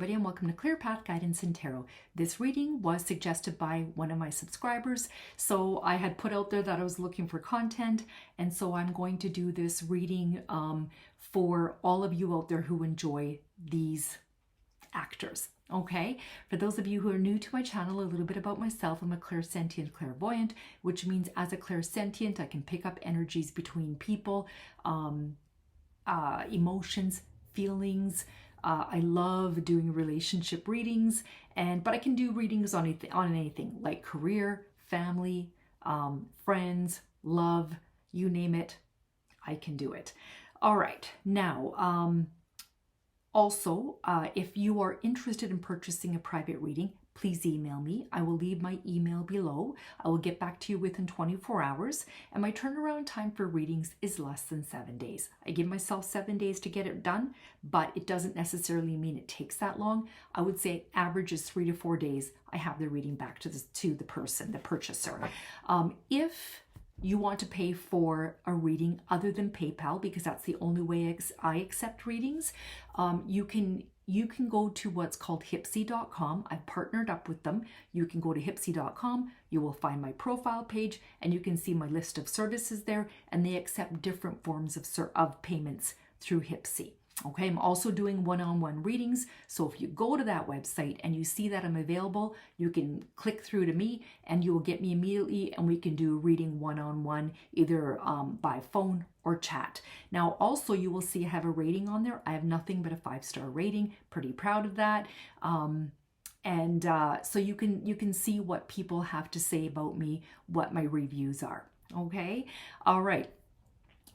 everybody, and welcome to Clear Path Guidance and Tarot. This reading was suggested by one of my subscribers, so I had put out there that I was looking for content, and so I'm going to do this reading for all of you out there who enjoy these actors. Okay, for those of you who are new to my channel, a little bit about myself. I'm a clairsentient clairvoyant, which means as a clairsentient, I can pick up energies between people, emotions, feelings. I love doing relationship readings, but I can do readings on anything like career, family, friends, love, you name it, I can do it. All right, now, also, if you are interested in purchasing a private reading, please email me. I will leave my email below. I will get back to you within 24 hours. And my turnaround time for readings is less than 7 days. I give myself 7 days to get it done, but it doesn't necessarily mean it takes that long. I would say average is 3 to 4 days. I have the reading back to the person, the purchaser. If you want to pay for a reading other than PayPal, because that's the only way I accept readings, you can go to what's called Hipsy.com. I've partnered up with them. You can go to Hipsy.com. You will find my profile page, and you can see my list of services there, and they accept different forms of payments through Hipsy. Okay, I'm also doing one-on-one readings. So if you go to that website and you see that I'm available, you can click through to me and you will get me immediately, and we can do a reading one-on-one, either by phone or chat. Now, also you will see I have a rating on there. I have nothing but a 5-star rating. Pretty proud of that. So you can see what people have to say about me, what my reviews are. Okay, all right.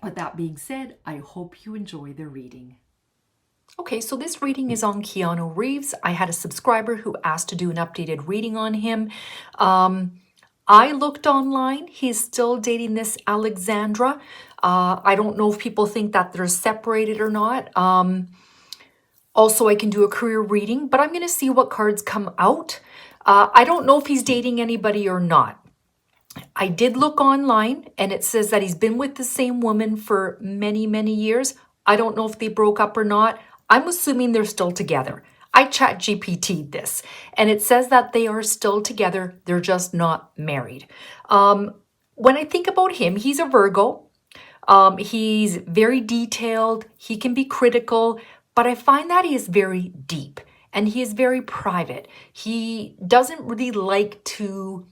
With that being said, I hope you enjoy the reading. Okay, so this reading is on Keanu Reeves. I had a subscriber who asked to do an updated reading on him. I looked online. He's still dating this Alexandra. I don't know if people think that they're separated or not. Also, I can do a career reading, but I'm going to see what cards come out. I don't know if he's dating anybody or not. I did look online, and it says that he's been with the same woman for many, many years. I don't know if they broke up or not. I'm assuming they're still together. I chat GPT'd this, and it says that they are still together. They're just not married. When I think about him, he's a Virgo. He's very detailed. He can be critical, but I find that he is very deep, and he is very private. He doesn't really like to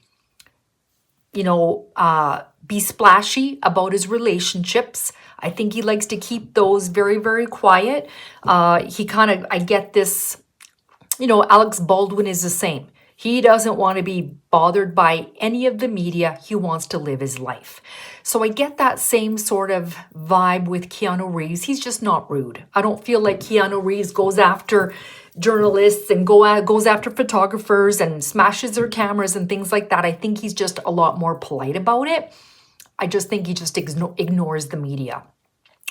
be splashy about his relationships. I think he likes to keep those very, very quiet. I get this, Alex Baldwin is the same. He doesn't want to be bothered by any of the media. He wants to live his life. So I get that same sort of vibe with Keanu Reeves. He's just not rude. I don't feel like Keanu Reeves goes after journalists and goes after photographers and smashes their cameras and things like that. I think he's just a lot more polite about it. I just think he just ignores the media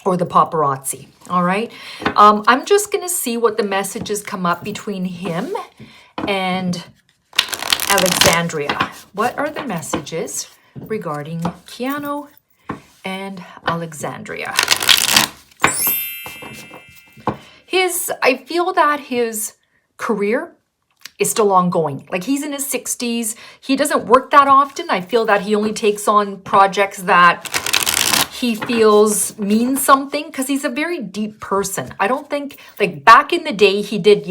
or the paparazzi. All right. I'm just going to see what the messages come up between him and Alexandria. What are the messages regarding Keanu and Alexandria? I feel that his career is still ongoing. Like, he's in his 60s. He doesn't work that often. I feel that he only takes on projects that he feels mean something, because he's a very deep person. I don't think, like, back in the day he did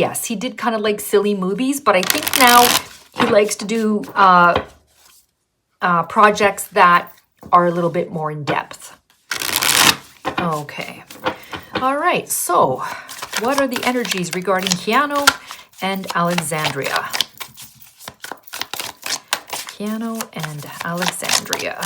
kind of like silly movies, but I think now he likes to do projects that are a little bit more in depth. Okay. All right. So what are the energies regarding Keanu and Alexandria? Keanu and Alexandria.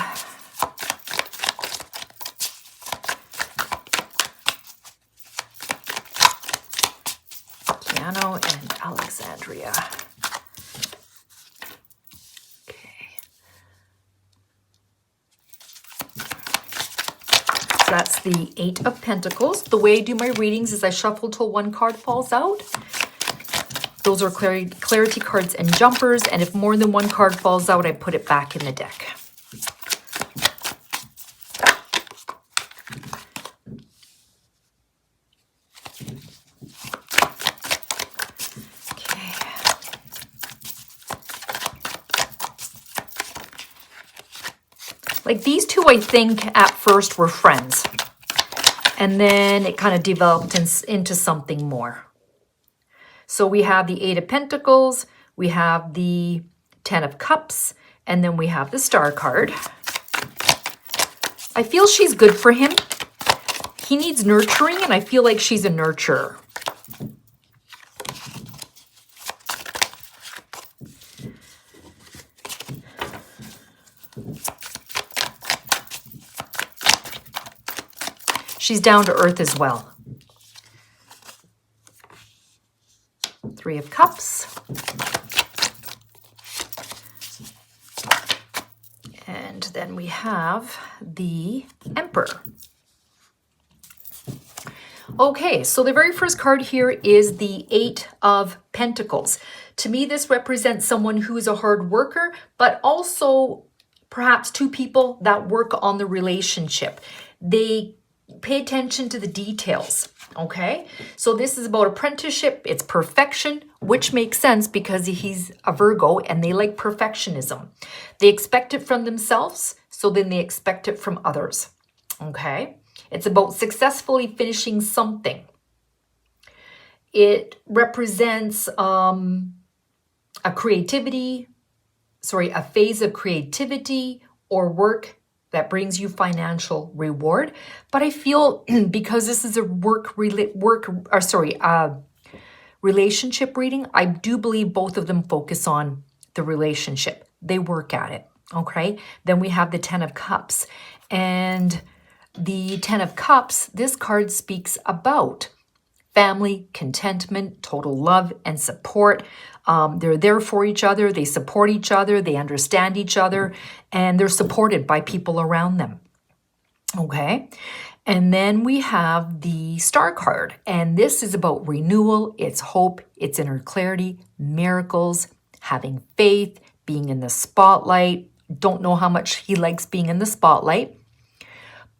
Keanu and Alexandria. So that's the 8 of Pentacles. The way I do my readings is I shuffle till one card falls out. Those are clarity cards and jumpers, and if more than one card falls out, I put it back in the deck. Like these two, I think at first were friends. And then it kind of developed into something more. So we have the Eight of Pentacles, we have the Ten of Cups, and then we have the Star card. I feel she's good for him. He needs nurturing, and I feel like she's a nurturer. She's down to earth as well. Three of Cups. And then we have the Emperor. Okay, so the very first card here is the Eight of Pentacles. To me, this represents someone who is a hard worker, but also perhaps two people that work on the relationship. They pay attention to the details, okay? So this is about apprenticeship. It's perfection, which makes sense because he's a Virgo and they like perfectionism. They expect it from themselves, so then they expect it from others, okay? It's about successfully finishing something. It represents a phase of creativity or work that brings you financial reward. But I feel because this is a relationship reading, I do believe both of them focus on the relationship. They work at it, okay? Then we have the Ten of Cups. And the Ten of Cups, this card speaks about family, contentment, total love and support. They're there for each other. They support each other. They understand each other. And they're supported by people around them. Okay. And then we have the Star card. And this is about renewal. It's hope. It's inner clarity, miracles, having faith, being in the spotlight. Don't know how much he likes being in the spotlight.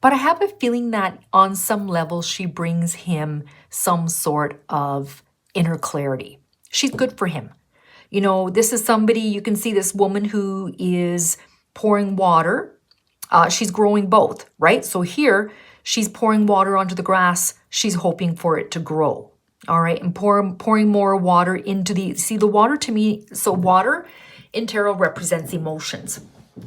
But I have a feeling that on some level, she brings him some sort of inner clarity. She's good for him. You know, this is somebody, you can see this woman who is pouring water. She's growing both, right? So here, she's pouring water onto the grass. She's hoping for it to grow, all right? And pouring more water into see the water to me, so water in tarot represents emotions,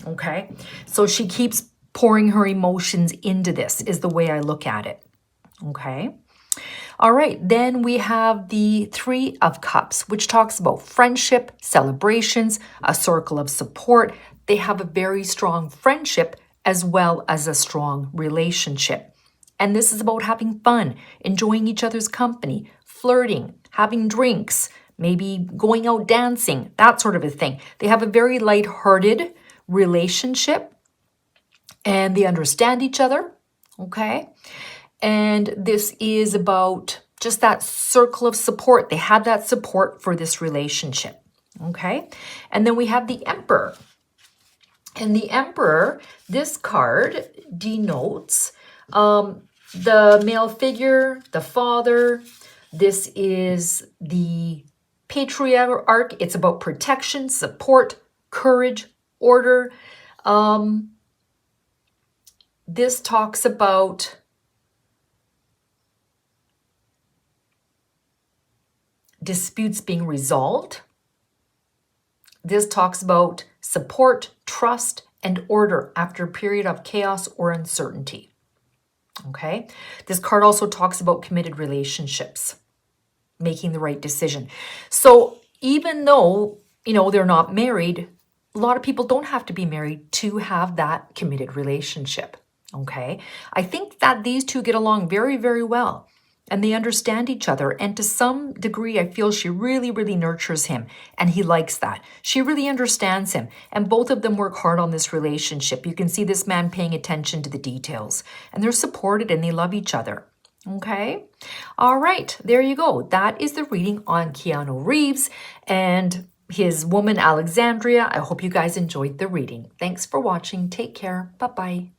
okay? So she keeps pouring her emotions into this is the way I look at it, okay? All right, then we have the Three of Cups, which talks about friendship, celebrations, a circle of support. They have a very strong friendship as well as a strong relationship. And this is about having fun, enjoying each other's company, flirting, having drinks, maybe going out dancing, that sort of a thing. They have a very lighthearted relationship and they understand each other, okay? And this is about just that circle of support. They have that support for this relationship, okay? And then we have the Emperor. And the Emperor, this card denotes the male figure, the father. This is the patriarch. It's about protection, support, courage, order. This talks about disputes being resolved. This talks about support, trust, and order after a period of chaos or uncertainty. Okay? This card also talks about committed relationships, making the right decision. So even though, you know, they're not married, a lot of people don't have to be married to have that committed relationship. Okay? I think that these two get along very, very well. And they understand each other. And to some degree, I feel she really, really nurtures him. And he likes that. She really understands him. And both of them work hard on this relationship. You can see this man paying attention to the details. And they're supported and they love each other. Okay? All right. There you go. That is the reading on Keanu Reeves and his woman, Alexandra. I hope you guys enjoyed the reading. Thanks for watching. Take care. Bye-bye.